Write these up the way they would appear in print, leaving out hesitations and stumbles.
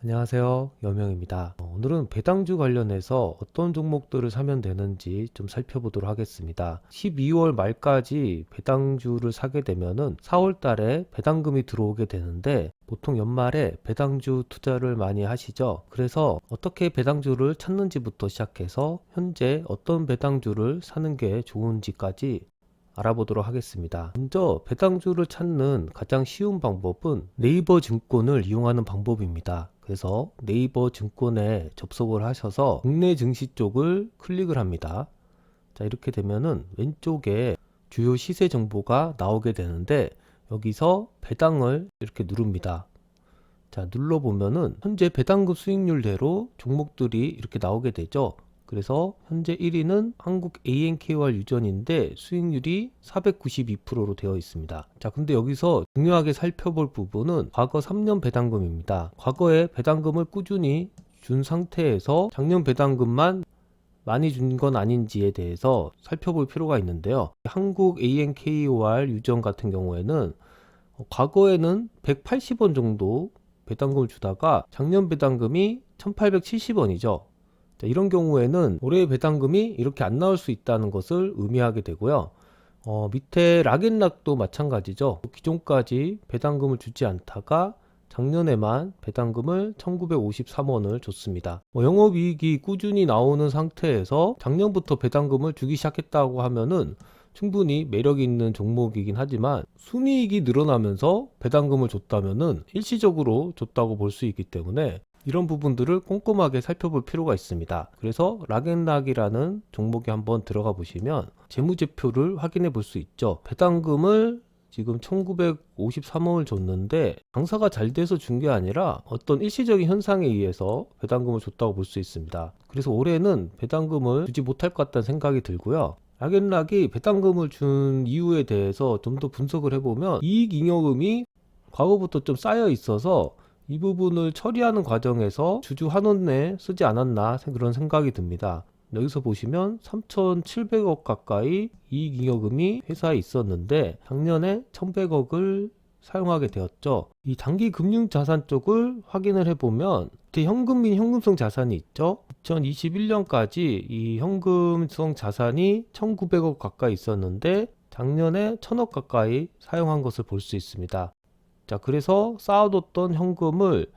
안녕하세요. 여명입니다. 오늘은 배당주 관련해서 어떤 종목들을 사면 되는지 좀 살펴보도록 하겠습니다. 12월 말까지 배당주를 사게 되면은 4월 달에 배당금이 들어오게 되는데 보통 연말에 배당주 투자를 많이 하시죠. 그래서 어떻게 배당주를 찾는지부터 시작해서 현재 어떤 배당주를 사는 게 좋은지까지 알아보도록 하겠습니다. 먼저 배당주를 찾는 가장 쉬운 방법은 네이버 증권을 이용하는 방법입니다. 그래서 네이버 증권에 접속을 하셔서 국내 증시 쪽을 클릭을 합니다. 자, 이렇게 되면은 왼쪽에 주요 시세 정보가 나오게 되는데 여기서 배당을 이렇게 누릅니다. 자, 눌러보면은 현재 배당금 수익률대로 종목들이 이렇게 나오게 되죠. 그래서 현재 1위는 한국 ANKR 유전인데 수익률이 492%로 되어 있습니다. 자, 근데 여기서 중요하게 살펴볼 부분은 과거 3년 배당금입니다. 과거에 배당금을 꾸준히 준 상태에서 작년 배당금만 많이 준 건 아닌지에 대해서 살펴볼 필요가 있는데요. 한국 ANKR 유전 같은 경우에는 과거에는 180원 정도 배당금을 주다가 작년 배당금이 1870원이죠. 자, 이런 경우에는 올해의 배당금이 이렇게 안 나올 수 있다는 것을 의미하게 되고요. 밑에 락앤락도 마찬가지죠. 기존까지 배당금을 주지 않다가 작년에만 배당금을 1953원을 줬습니다. 영업이익이 꾸준히 나오는 상태에서 작년부터 배당금을 주기 시작했다고 하면은 충분히 매력 있는 종목이긴 하지만 순이익이 늘어나면서 배당금을 줬다면은 일시적으로 줬다고 볼 수 있기 때문에 이런 부분들을 꼼꼼하게 살펴볼 필요가 있습니다. 그래서 락앤락이라는 종목에 한번 들어가 보시면 재무제표를 확인해 볼 수 있죠. 배당금을 지금 1953원을 줬는데 장사가 잘 돼서 준 게 아니라 어떤 일시적인 현상에 의해서 배당금을 줬다고 볼 수 있습니다. 그래서 올해는 배당금을 주지 못할 것 같다는 생각이 들고요. 락앤락이 배당금을 준 이유에 대해서 좀 더 분석을 해보면 이익잉여금이 과거부터 좀 쌓여 있어서 이 부분을 처리하는 과정에서 주주 환원에 쓰지 않았나 그런 생각이 듭니다. 여기서 보시면 3,700억 가까이 이익잉여금이 회사에 있었는데 작년에 1,100억을 사용하게 되었죠. 이 단기 금융자산 쪽을 확인을 해보면 현금 및 현금성 자산이 있죠. 2021년까지 이 현금성 자산이 1,900억 가까이 있었는데 작년에 1,000억 가까이 사용한 것을 볼 수 있습니다. 자, 그래서 쌓아뒀던 현금을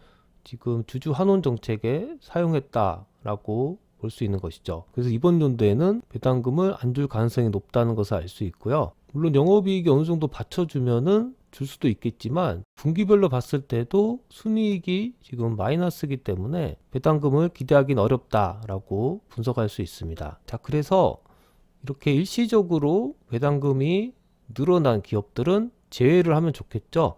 지금 주주 환원 정책에 사용했다라고 볼 수 있는 것이죠. 그래서 이번 연도에는 배당금을 안 줄 가능성이 높다는 것을 알 수 있고요. 물론 영업이익이 어느 정도 받쳐주면은 줄 수도 있겠지만 분기별로 봤을 때도 순이익이 지금 마이너스이기 때문에 배당금을 기대하기는 어렵다라고 분석할 수 있습니다. 자, 그래서 이렇게 일시적으로 배당금이 늘어난 기업들은 제외를 하면 좋겠죠.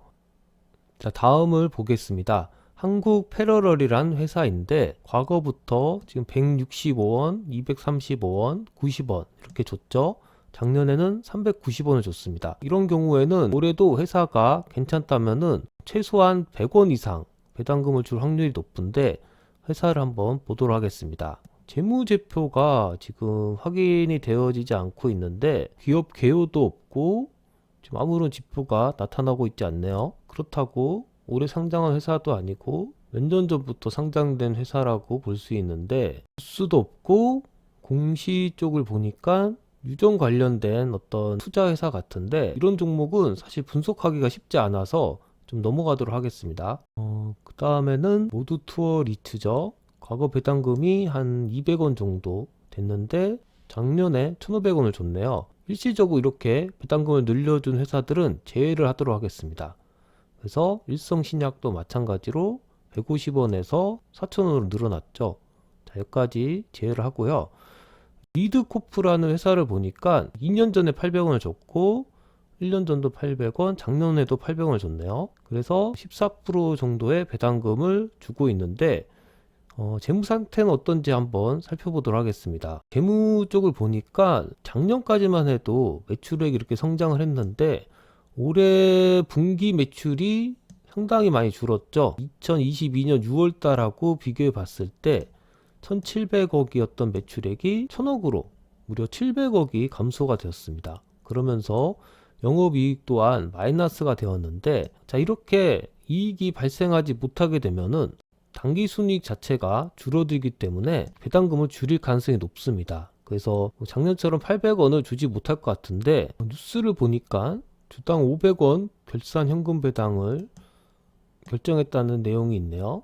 자, 다음을 보겠습니다. 한국 패러럴이란 회사인데 과거부터 지금 165원, 235원, 90원 이렇게 줬죠. 작년에는 390원을 줬습니다. 이런 경우에는 올해도 회사가 괜찮다면은 최소한 100원 이상 배당금을 줄 확률이 높은데 회사를 한번 보도록 하겠습니다. 재무제표가 지금 확인이 되어지지 않고 있는데 기업 개요도 없고 지금 아무런 지표가 나타나고 있지 않네요. 그렇다고 올해 상장한 회사도 아니고 몇 년 전부터 상장된 회사라고 볼 수 있는데 뉴스도 없고 공시 쪽을 보니까 유전 관련된 어떤 투자 회사 같은데 이런 종목은 사실 분석하기가 쉽지 않아서 좀 넘어가도록 하겠습니다. 그 다음에는 모두 투어 리츠죠. 과거 배당금이 한 200원 정도 됐는데 작년에 1,500원을 줬네요. 일시적으로 이렇게 배당금을 늘려준 회사들은 제외를 하도록 하겠습니다. 그래서 일성신약도 마찬가지로 150원에서 4,000원으로 늘어났죠. 자, 여기까지 제외를 하고요. 리드코프라는 회사를 보니까 2년 전에 800원을 줬고 1년 전도 800원, 작년에도 800원을 줬네요. 그래서 14% 정도의 배당금을 주고 있는데 재무 상태는 어떤지 한번 살펴보도록 하겠습니다. 재무 쪽을 보니까 작년까지만 해도 매출액이 이렇게 성장을 했는데 올해 분기 매출이 상당히 많이 줄었죠. 2022년 6월달하고 비교해 봤을 때 1,700억이었던 매출액이 1,000억으로 무려 700억이 감소가 되었습니다. 그러면서 영업이익 또한 마이너스가 되었는데 자, 이렇게 이익이 발생하지 못하게 되면은 단기 순이익 자체가 줄어들기 때문에 배당금을 줄일 가능성이 높습니다. 그래서 작년처럼 800원을 주지 못할 것 같은데 뉴스를 보니까 주당 500원 결산 현금 배당을 결정했다는 내용이 있네요.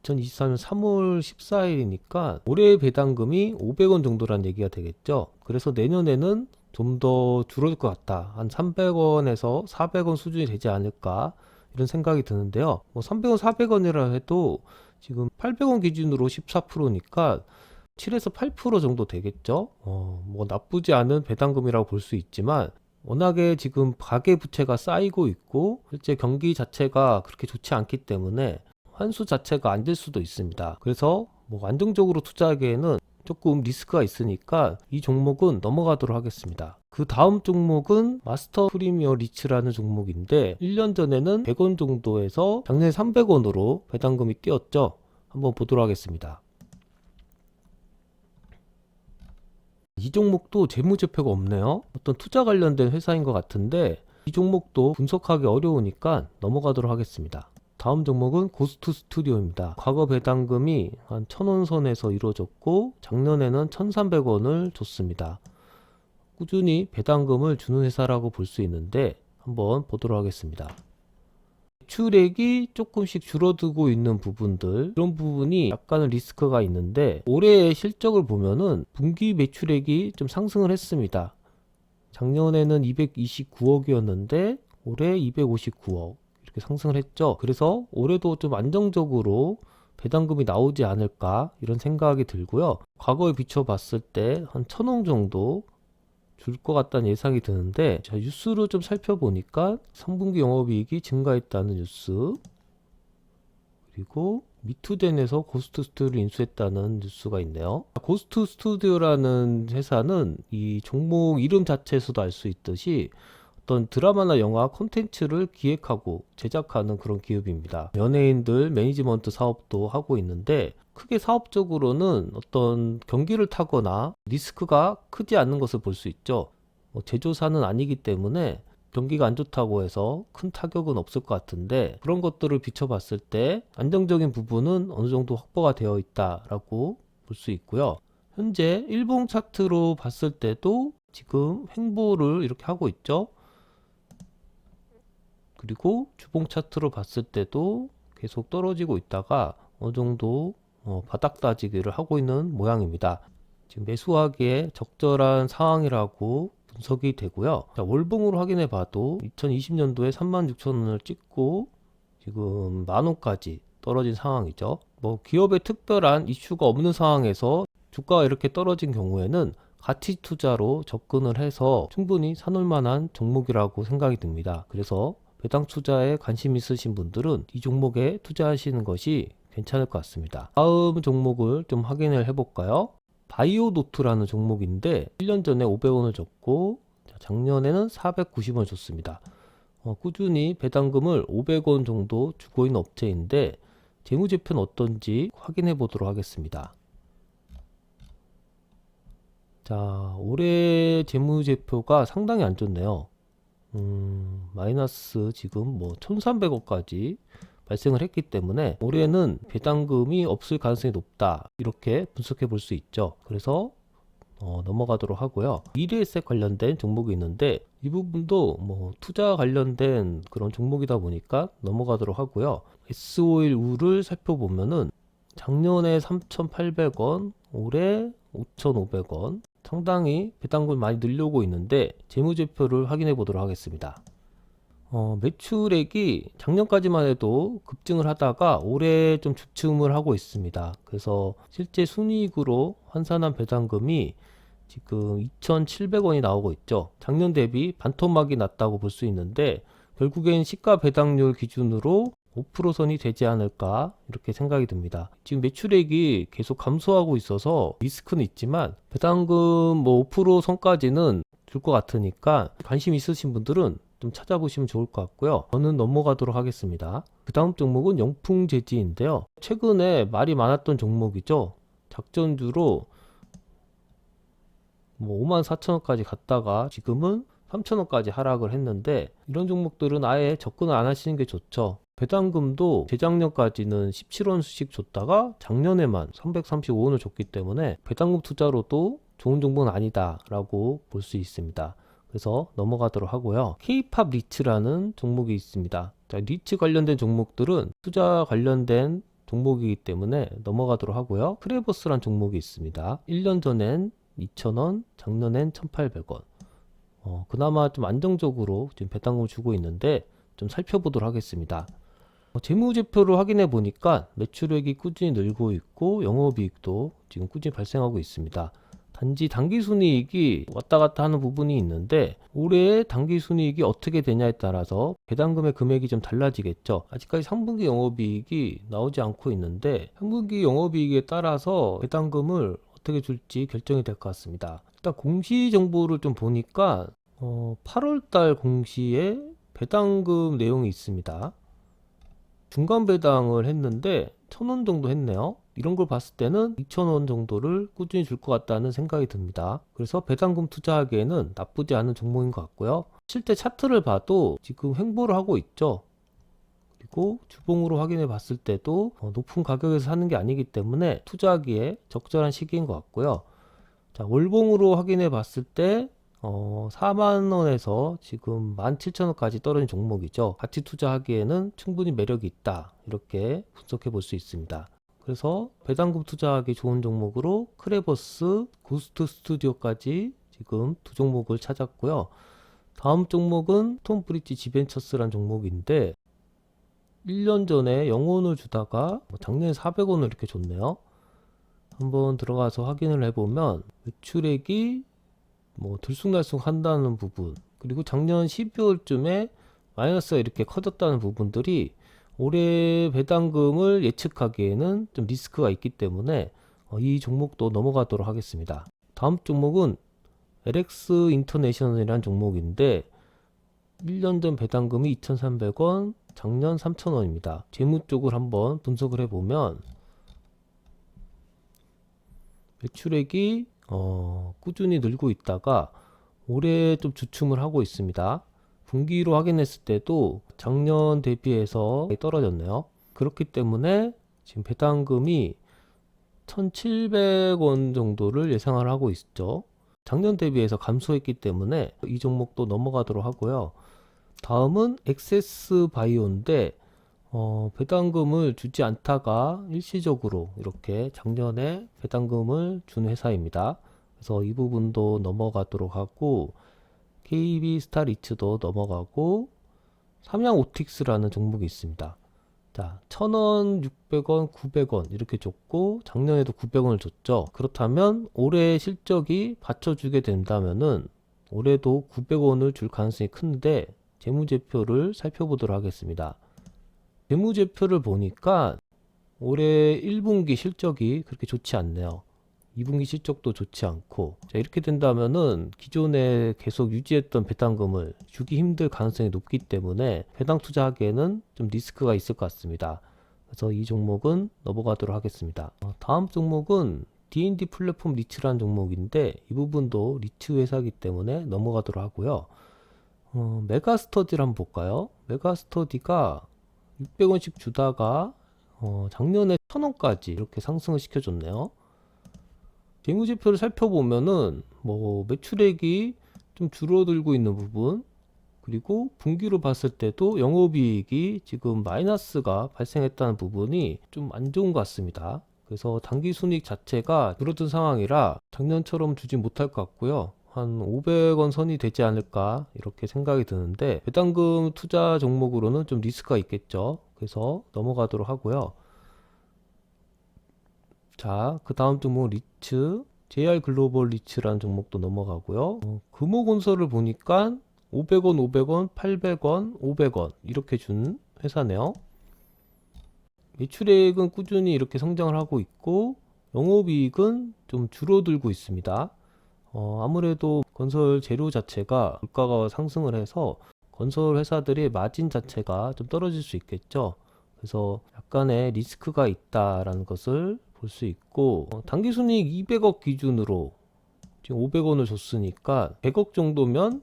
2024년 3월 14일이니까 올해 배당금이 500원 정도란 얘기가 되겠죠. 그래서 내년에는 좀 더 줄어들 것 같다. 한 300원에서 400원 수준이 되지 않을까 이런 생각이 드는데요. 300원, 400원이라 해도 지금 800원 기준으로 14%니까 7에서 8% 정도 되겠죠. 뭐 나쁘지 않은 배당금이라고 볼 수 있지만 워낙에 지금 가계 부채가 쌓이고 있고 실제 경기 자체가 그렇게 좋지 않기 때문에 환수 자체가 안 될 수도 있습니다. 그래서 뭐 안정적으로 투자하기에는 조금 리스크가 있으니까 이 종목은 넘어가도록 하겠습니다. 그 다음 종목은 마스터 프리미어 리츠라는 종목인데 1년 전에는 100원 정도에서 작년에 300원으로 배당금이 뛰었죠. 한번 보도록 하겠습니다. 이 종목도 재무제표가 없네요. 어떤 투자 관련된 회사인 것 같은데 이 종목도 분석하기 어려우니까 넘어가도록 하겠습니다. 다음 종목은 고스트 스튜디오입니다. 과거 배당금이 한 1000원 선에서 이루어졌고 작년에는 1300원을 줬습니다. 꾸준히 배당금을 주는 회사라고 볼 수 있는데 한번 보도록 하겠습니다. 매출액이 조금씩 줄어들고 있는 부분들, 이런 부분이 약간은 리스크가 있는데 올해의 실적을 보면은 분기 매출액이 좀 상승을 했습니다. 작년에는 229억이었는데 올해 259억 이렇게 상승을 했죠. 그래서 올해도 좀 안정적으로 배당금이 나오지 않을까 이런 생각이 들고요. 과거에 비춰봤을 때 한 1000원 정도 줄 것 같다는 예상이 드는데 자, 뉴스를 좀 살펴보니까 3분기 영업이익이 증가했다는 뉴스, 그리고 미투덴에서 고스트 스튜디오를 인수했다는 뉴스가 있네요. 고스트 스튜디오라는 회사는 이 종목 이름 자체에서도 알 수 있듯이 어떤 드라마나 영화 콘텐츠를 기획하고 제작하는 그런 기업입니다. 연예인들 매니지먼트 사업도 하고 있는데 크게 사업적으로는 어떤 경기를 타거나 리스크가 크지 않는 것을 볼 수 있죠. 제조사는 아니기 때문에 경기가 안 좋다고 해서 큰 타격은 없을 것 같은데 그런 것들을 비춰봤을 때 안정적인 부분은 어느 정도 확보가 되어 있다라고 볼 수 있고요. 현재 일봉 차트로 봤을 때도 지금 횡보를 이렇게 하고 있죠. 그리고 주봉 차트로 봤을 때도 계속 떨어지고 있다가 어느 정도 바닥 다지기를 하고 있는 모양입니다. 지금 매수하기에 적절한 상황이라고 분석이 되고요. 자, 월봉으로 확인해 봐도 2020년도에 36,000원을 찍고 지금 만원까지 떨어진 상황이죠. 뭐 기업에 특별한 이슈가 없는 상황에서 주가가 이렇게 떨어진 경우에는 가치 투자로 접근을 해서 충분히 사놓을 만한 종목이라고 생각이 듭니다. 그래서 배당 투자에 관심 있으신 분들은 이 종목에 투자하시는 것이 괜찮을 것 같습니다. 다음 종목을 좀 확인을 해볼까요? 바이오노트라는 종목인데 1년 전에 500원을 줬고 작년에는 490원을 줬습니다. 꾸준히 배당금을 500원 정도 주고 있는 업체인데 재무제표는 어떤지 확인해 보도록 하겠습니다. 자, 올해 재무제표가 상당히 안 좋네요. 마이너스 지금 뭐 1300억까지 발생을 했기 때문에 올해는 배당금이 없을 가능성이 높다 이렇게 분석해 볼 수 있죠. 그래서 넘어가도록 하고요. 미래에셋 관련된 종목이 있는데 이 부분도 뭐 투자 관련된 그런 종목이다 보니까 넘어가도록 하고요. S-오일 우를 살펴보면은 작년에 3,800원, 올해 5,500원, 상당히 배당금을 많이 늘려오고 있는데 재무제표를 확인해 보도록 하겠습니다. 매출액이 작년까지만 해도 급증을 하다가 올해 좀 주춤을 하고 있습니다. 그래서 실제 순이익으로 환산한 배당금이 지금 2,700원이 나오고 있죠. 작년 대비 반토막이 났다고 볼 수 있는데 결국엔 시가 배당률 기준으로 5%선이 되지 않을까 이렇게 생각이 듭니다. 지금 매출액이 계속 감소하고 있어서 리스크는 있지만 배당금 뭐 5% 선까지는 줄 것 같으니까 관심 있으신 분들은 좀 찾아보시면 좋을 것 같고요. 저는 넘어가도록 하겠습니다. 그 다음 종목은 영풍재지인데요. 최근에 말이 많았던 종목이죠. 작전주로 뭐 54,000원까지 갔다가 지금은 3,000원까지 하락을 했는데, 이런 종목들은 아예 접근을 안 하시는 게 좋죠. 배당금도 재작년까지는 17원 수씩 줬다가 작년에만 335원을 줬기 때문에 배당금 투자로도 좋은 종목은 아니다 라고 볼 수 있습니다. 그래서 넘어가도록 하고요. K-팝 리츠라는 종목이 있습니다. 자, 리츠 관련된 종목들은 투자 관련된 종목이기 때문에 넘어가도록 하고요. 크레버스란 종목이 있습니다. 1년 전엔 2,000원, 작년엔 1,800원. 그나마 좀 안정적으로 지금 배당금을 주고 있는데 좀 살펴보도록 하겠습니다. 재무제표를 확인해 보니까 매출액이 꾸준히 늘고 있고 영업이익도 지금 꾸준히 발생하고 있습니다. 단지 당기순이익이 왔다 갔다 하는 부분이 있는데 올해의 당기순이익이 어떻게 되냐에 따라서 배당금의 금액이 좀 달라지겠죠. 아직까지 3분기 영업이익이 나오지 않고 있는데 3분기 영업이익에 따라서 배당금을 어떻게 줄지 결정이 될 것 같습니다. 일단 공시 정보를 좀 보니까 8월달 공시에 배당금 내용이 있습니다. 중간 배당을 했는데 1,000원 정도 했네요. 이런 걸 봤을 때는 2,000원 정도를 꾸준히 줄 것 같다는 생각이 듭니다. 그래서 배당금 투자하기에는 나쁘지 않은 종목인 것 같고요. 실제 차트를 봐도 지금 횡보를 하고 있죠. 그리고 주봉으로 확인해 봤을 때도 높은 가격에서 사는 게 아니기 때문에 투자하기에 적절한 시기인 것 같고요. 자, 월봉으로 확인해 봤을 때 4만원에서 지금 17,000원까지 떨어진 종목이죠. 같이 투자하기에는 충분히 매력이 있다. 이렇게 분석해 볼 수 있습니다. 그래서 배당금 투자하기 좋은 종목으로 크레버스, 고스트 스튜디오까지 지금 두 종목을 찾았고요. 다음 종목은 톰브리지 지벤처스란 종목인데 1년 전에 0원을 주다가 작년에 400원을 이렇게 줬네요. 한번 들어가서 확인을 해보면 매출액이 들쑥날쑥 한다는 부분, 그리고 작년 12월쯤에 마이너스가 이렇게 커졌다는 부분들이 올해 배당금을 예측하기에는 좀 리스크가 있기 때문에 이 종목도 넘어가도록 하겠습니다. 다음 종목은 LX 인터내셔널이라는 종목인데 1년 전 배당금이 2,300원, 작년 3,000원입니다. 재무 쪽을 한번 분석을 해보면 매출액이 꾸준히 늘고 있다가 올해 좀 주춤을 하고 있습니다. 분기로 확인했을 때도 작년 대비해서 떨어졌네요. 그렇기 때문에 지금 배당금이 1,700원 정도를 예상을 하고 있죠. 작년 대비해서 감소했기 때문에 이 종목도 넘어가도록 하고요. 다음은 엑세스 바이오인데 배당금을 주지 않다가 일시적으로 이렇게 작년에 배당금을 준 회사입니다. 그래서 이 부분도 넘어가도록 하고 KB 스타리츠도 넘어가고 삼양오틱스라는 종목이 있습니다. 자, 1,000원, 600원, 900원 이렇게 줬고 작년에도 900원을 줬죠. 그렇다면 올해 실적이 받쳐주게 된다면은 올해도 900원을 줄 가능성이 큰데 재무제표를 살펴보도록 하겠습니다. 재무제표를 보니까 올해 1분기 실적이 그렇게 좋지 않네요. 2분기 실적도 좋지 않고, 자, 이렇게 된다면은 기존에 계속 유지했던 배당금을 주기 힘들 가능성이 높기 때문에 배당 투자하기에는 좀 리스크가 있을 것 같습니다. 그래서 이 종목은 넘어가도록 하겠습니다. 다음 종목은 D&D 플랫폼 리츠라는 종목인데 이 부분도 리츠 회사이기 때문에 넘어가도록 하고요. 메가스터디를 한번 볼까요? 메가스터디가 600원씩 주다가 작년에 1,000원까지 이렇게 상승을 시켜줬네요. 재무제표를 살펴보면은 매출액이 좀 줄어들고 있는 부분, 그리고 분기로 봤을 때도 영업이익이 지금 마이너스가 발생했다는 부분이 좀 안 좋은 것 같습니다. 그래서 당기순이익 자체가 줄어든 상황이라 작년처럼 주지 못할 것 같고요. 한 500원 선이 되지 않을까 이렇게 생각이 드는데 배당금 투자 종목으로는 좀 리스크가 있겠죠. 그래서 넘어가도록 하고요. 자, 그 다음 종목 리츠, JR 글로벌 리츠라는 종목도 넘어가고요. 금호건설을 보니까 500원, 500원, 800원, 500원 이렇게 준 회사네요. 매출액은 꾸준히 이렇게 성장을 하고 있고 영업이익은 좀 줄어들고 있습니다. 아무래도 건설 재료 자체가 물가가 상승을 해서 건설 회사들의 마진 자체가 좀 떨어질 수 있겠죠. 그래서 약간의 리스크가 있다라는 것을 볼 수 있고, 당기순이익 200억 기준으로 지금 500원을 줬으니까 100억 정도면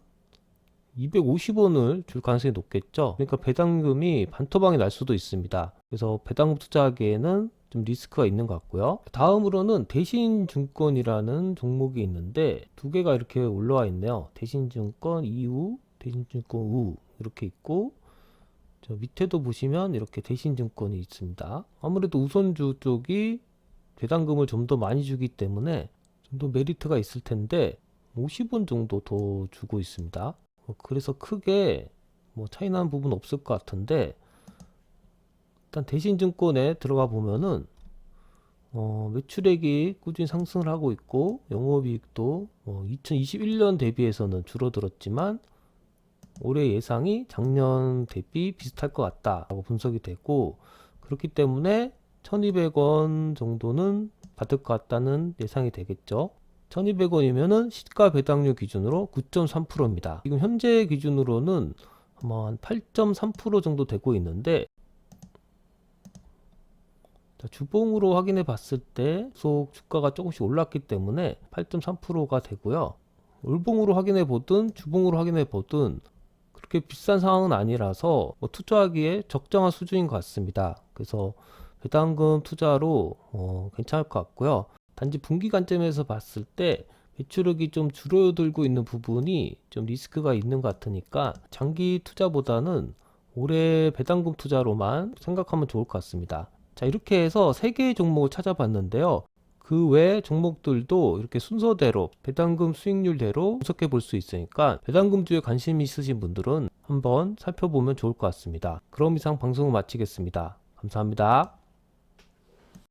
250원을 줄 가능성이 높겠죠. 그러니까 배당금이 반토막이 날 수도 있습니다. 그래서 배당금 투자하기에는 좀 리스크가 있는 것 같고요. 다음으로는 대신증권이라는 종목이 있는데 두 개가 이렇게 올라와 있네요. 대신증권 이후, 대신증권 우 이렇게 있고, 저 밑에도 보시면 이렇게 대신증권이 있습니다. 아무래도 우선주 쪽이 배당금을 좀 더 많이 주기 때문에 좀 더 메리트가 있을 텐데 50원 정도 더 주고 있습니다. 그래서 크게 뭐 차이 나는 부분 없을 것 같은데, 일단 대신증권에 들어가 보면은 매출액이 꾸준히 상승을 하고 있고, 영업이익도 2021년 대비해서는 줄어들었지만 올해 예상이 작년 대비 비슷할 것 같다라고 분석이 되고, 그렇기 때문에 1200원 정도는 받을 것 같다는 예상이 되겠죠. 1200원이면은 시가 배당률 기준으로 9.3%입니다. 지금 현재 기준으로는 아마 한 8.3% 정도 되고 있는데, 주봉으로 확인해 봤을 때 계속 주가가 조금씩 올랐기 때문에 8.3%가 되고요. 월봉으로 확인해 보든 주봉으로 확인해 보든 그렇게 비싼 상황은 아니라서 투자하기에 적정한 수준인 것 같습니다. 그래서 배당금 투자로 괜찮을 것 같고요. 단지 분기 관점에서 봤을 때 매출액이 좀 줄어들고 있는 부분이 좀 리스크가 있는 것 같으니까 장기 투자보다는 올해 배당금 투자로만 생각하면 좋을 것 같습니다. 자, 이렇게 해서 3개의 종목을 찾아봤는데요. 그 외 종목들도 이렇게 순서대로 배당금 수익률대로 분석해 볼 수 있으니까 배당금주에 관심 있으신 분들은 한번 살펴보면 좋을 것 같습니다. 그럼 이상 방송을 마치겠습니다. 감사합니다.